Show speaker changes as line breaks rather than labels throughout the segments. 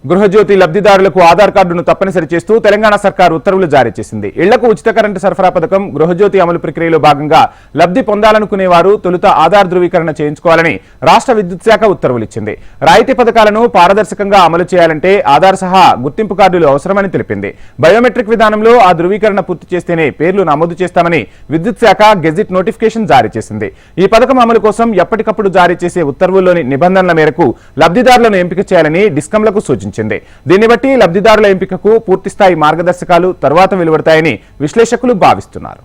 గృహజ్యోతి లబ్ధిదారులకు ఆధార్ కార్డును తప్పనిసరి చేస్తూ తెలంగాణ సర్కార్ ఉత్తర్వులు జారీ చేసింది. ఇళ్లకు ఉచిత కరెంటు సరఫరా పథకం గృహజ్యోతి అమలు ప్రక్రియలో భాగంగా లబ్ధి పొందాలనుకునే వారు తొలుత ఆధార్ ధృవీకరణ చేయించుకోవాలని రాష్ట్ర విద్యుత్ శాఖ ఉత్తర్వులు ఇచ్చింది. రాయితీ పథకాలను పారదర్శకంగా అమలు చేయాలంటే ఆధార్ సహా గుర్తింపు కార్డులు అవసరమని తెలిపింది. బయోమెట్రిక్ విధానంలో ఆ ధృవీకరణ పూర్తి చేస్తేనే పేర్లు నమోదు చేస్తామని విద్యుత్ శాఖ గెజిట్ నోటిఫికేషన్ జారీ చేసింది. ఈ పథకం అమలు కోసం ఎప్పటికప్పుడు జారీ చేసే ఉత్తర్వుల్లోని నిబంధనల మేరకు లబ్ధిదారులను ఎంపిక చేయాలని డిస్కంలకు సూచించింది. దీన్ని బట్టి లబ్ధిదారుల ఎంపికకు పూర్తిస్థాయి మార్గదర్శకాలు తర్వాత వెలువడతాయని విశ్లేషకులు భావిస్తున్నారు.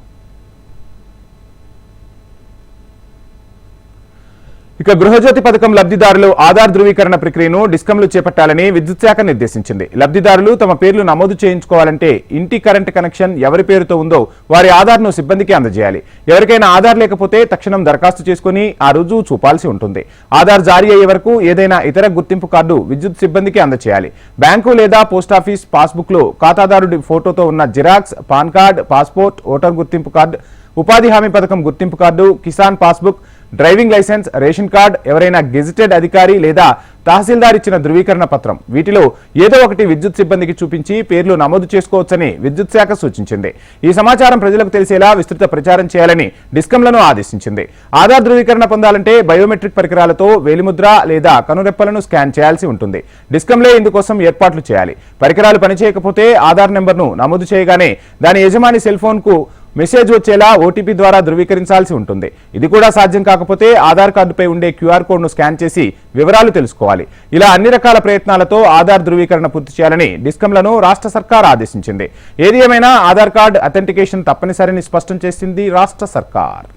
ఇక గృహజ్యోతి పథకం లబ్ధిదారులు ఆధార్ ధృవీకరణ ప్రక్రియను డిస్కంలు చేపట్టాలని విద్యుత్ శాఖ నిర్దేశించింది. లబ్ధిదారులు తమ పేర్లు నమోదు చేయించుకోవాలంటే ఇంటి కరెంటు కనెక్షన్ ఎవరి పేరుతో ఉందో వారి ఆధార్ను సిబ్బందికి అందజేయాలి. ఎవరికైనా ఆధార్ లేకపోతే తక్షణం దరఖాస్తు చేసుకుని ఆ రుజువు చూపాల్సి ఉంటుంది. ఆధార్ జారీ అయ్యే వరకు ఏదైనా ఇతర గుర్తింపు కార్డు విద్యుత్ సిబ్బందికి అందజేయాలి. బ్యాంకు లేదా పోస్టాఫీస్ పాస్బుక్ లో ఖాతాదారుడి ఫోటోతో ఉన్న xerox, PAN card, passport, voter గుర్తింపు కార్డు, ఉపాధి హామీ పథకం గుర్తింపు card, Kisan passbook, driving licence, ration card, ఎవరైనా గెజిటెడ్ అధికారి లేదా తహసీల్దార్ ఇచ్చిన ధృవీకరణ పత్రం వీటిలో ఏదో ఒకటి విద్యుత్ సిబ్బందికి చూపించి పేర్లు నమోదు చేసుకోవచ్చని విద్యుత్ శాఖ సూచించింది. ఈ సమాచారం ప్రజలకు తెలిసేలా విస్తృత ప్రచారం చేయాలని డిస్కంలను ఆదేశించింది. ఆధార్ ధృవీకరణ పొందాలంటే బయోమెట్రిక్ పరికరాలతో వేలిముద్ర లేదా కనురెప్పలను స్కాన్ చేయాల్సి ఉంటుంది. డిస్కంలే ఇందుకోసం ఏర్పాట్లు చేయాలి. పరికరాలు పనిచేయకపోతే ఆధార్ నెంబర్ను నమోదు చేయగానే దాని యజమాని సెల్ ఫోన్ కు మెసేజ్ వచ్చేలా ఓటీపీ ద్వారా ధృవీకరించాల్సి ఉంటుంది. ఇది కూడా సాధ్యం కాకపోతే ఆధార్ కార్డుపై ఉండే క్యూఆర్ కోడ్ను స్కాన్ చేసి వివరాలు తెలుసుకోవాలి. ఇలా అన్ని రకాల ప్రయత్నాలతో ఆధార్ ధృవీకరణ పూర్తి చేయాలని డిస్కంలను రాష్ట్ర సర్కార్ ఆదేశించింది. ఏది ఏమైనా ఆధార్ కార్డు అథెంటికేషన్ తప్పనిసరిని స్పష్టం చేసింది రాష్ట్ర సర్కార్.